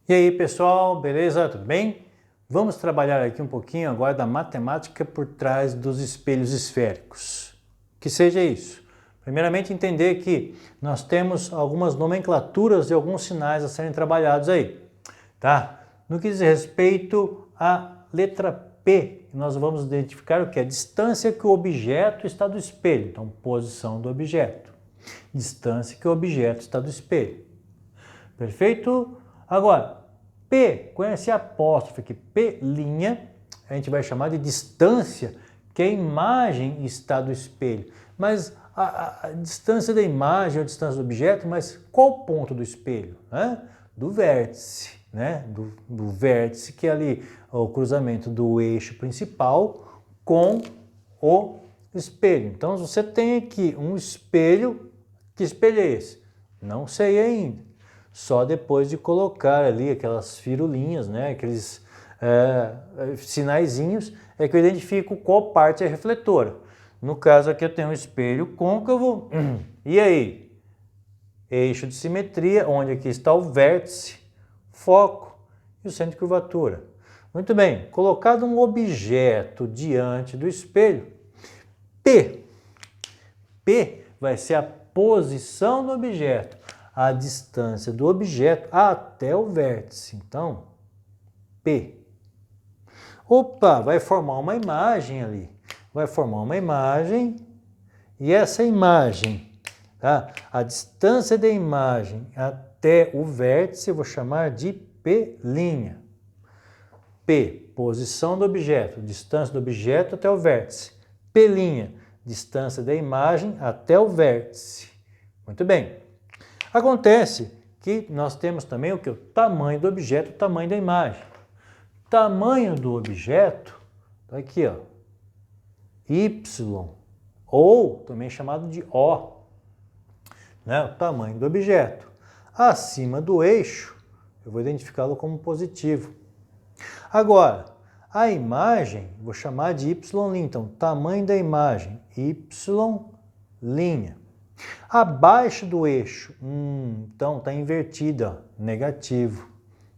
E aí, pessoal, beleza? Tudo bem? Vamos trabalhar aqui um pouquinho agora da matemática por trás dos espelhos esféricos. Que seja isso. Primeiramente, entender que nós temos algumas nomenclaturas e alguns sinais a serem trabalhados aí, tá? No que diz respeito à letra P, nós vamos identificar o que? A distância que o objeto está do espelho. Então, posição do objeto. Distância que o objeto está do espelho. Perfeito? Agora, P, com esse apóstrofe aqui, P', a gente vai chamar de distância que a imagem está do espelho. Mas a distância da imagem, a distância do objeto, mas qual ponto do espelho? Do vértice, né? Do vértice que é ali o cruzamento do eixo principal com o espelho. Então, você tem aqui um espelho. Que espelho é esse? Não sei ainda. Só depois de colocar ali aquelas firulinhas, né, aqueles sinaizinhos, é que eu identifico qual parte é refletora. No caso aqui eu tenho um espelho côncavo, e aí? Eixo de simetria, onde aqui está o vértice, foco e o centro de curvatura. Muito bem, colocado um objeto diante do espelho, P vai ser a posição do objeto, a distância do objeto até o vértice. Então, P. Opa, vai formar uma imagem ali. Vai formar uma imagem e essa imagem, tá? A distância da imagem até o vértice eu vou chamar de P'. P, posição do objeto, distância do objeto até o vértice. P', distância da imagem até o vértice. Muito bem. Acontece que nós temos também o que? O tamanho do objeto, o tamanho da imagem. Tamanho do objeto, tá aqui, ó, Y, ou também chamado de O, né? O tamanho do objeto. Acima do eixo, eu vou identificá-lo como positivo. Agora, a imagem, vou chamar de Y', então, tamanho da imagem, Y'. Abaixo do eixo, então está invertida, negativo,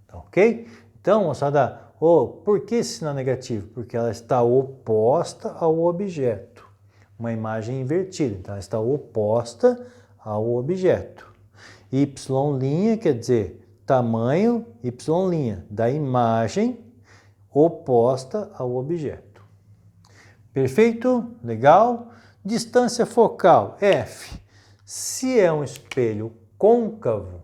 tá ok? Então, moçada, por que esse sinal negativo? Porque ela está oposta ao objeto. Uma imagem invertida, então ela está oposta ao objeto. Y' quer dizer tamanho, Y' da imagem oposta ao objeto. Perfeito? Legal? Distância focal, F. Se é um espelho côncavo,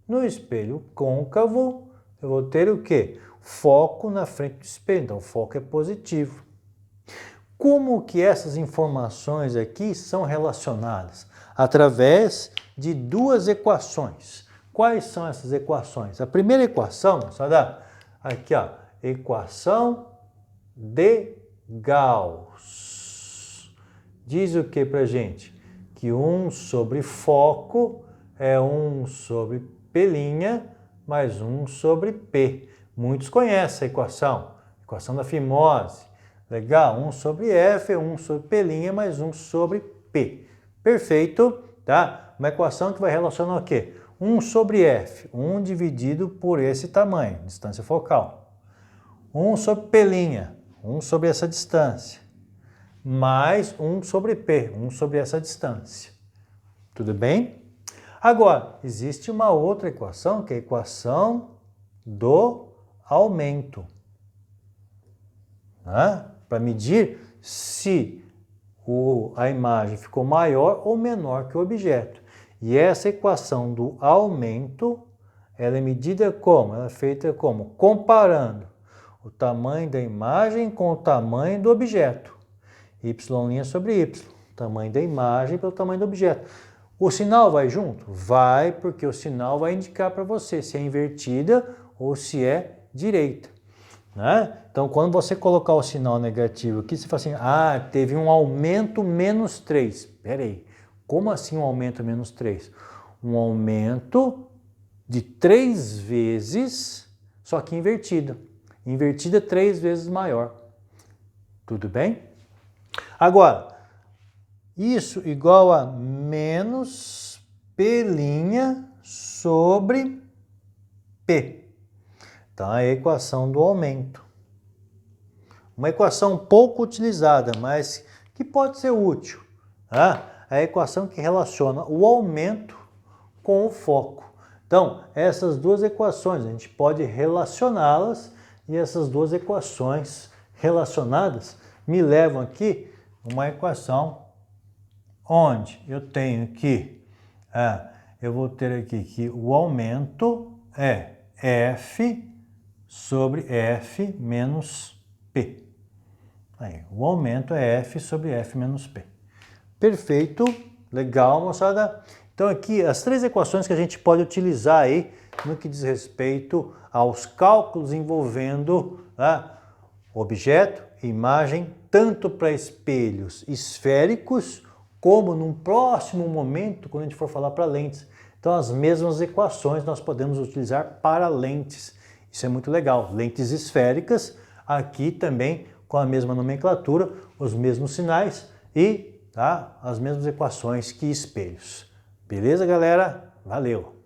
no espelho côncavo eu vou ter o quê? Foco na frente do espelho, então o foco é positivo. Como que essas informações aqui são relacionadas? Através de duas equações. Quais são essas equações? A primeira equação, moçada, aqui ó, equação de Gauss. Diz o que pra gente? Que 1 sobre foco é 1 sobre P' mais 1 sobre P. Muitos conhecem a equação da fimose. Legal, 1 sobre F é 1 sobre P' mais 1 sobre P. Perfeito, tá? Uma equação que vai relacionar o quê? 1 sobre F, 1 dividido por esse tamanho, distância focal. 1 sobre P', 1 sobre essa distância, mais 1 sobre P, 1 sobre essa distância. Tudo bem? Agora, existe uma outra equação, que é a equação do aumento. Para medir se a imagem ficou maior ou menor que o objeto. E essa equação do aumento, ela é medida como? Ela é feita como? Comparando o tamanho da imagem com o tamanho do objeto. Y' sobre Y, tamanho da imagem pelo tamanho do objeto. O sinal vai junto? Vai, porque o sinal vai indicar para você se é invertida ou se é direita. Né? Então, quando você colocar o sinal negativo aqui, você fala assim, teve um aumento menos 3. Espera aí, como assim um aumento menos 3? Um aumento de 3 vezes, só que invertida. Invertida 3 vezes maior. Tudo bem? Agora, isso igual a menos P' sobre P. Então, a equação do aumento. Uma equação pouco utilizada, mas que pode ser útil. Tá? A equação que relaciona o aumento com o foco. Então, essas duas equações, a gente pode relacioná-las e essas duas equações relacionadas me levam aqui uma equação onde eu tenho que, eu vou ter aqui que o aumento é F sobre F menos P. Aí, o aumento é F sobre F menos P. Perfeito, legal, moçada. Então aqui as três equações que a gente pode utilizar aí no que diz respeito aos cálculos envolvendo objeto e imagem, tanto para espelhos esféricos, como num próximo momento, quando a gente for falar para lentes. Então as mesmas equações nós podemos utilizar para lentes. Isso é muito legal. Lentes esféricas, aqui também com a mesma nomenclatura, os mesmos sinais e as mesmas equações que espelhos. Beleza, galera? Valeu!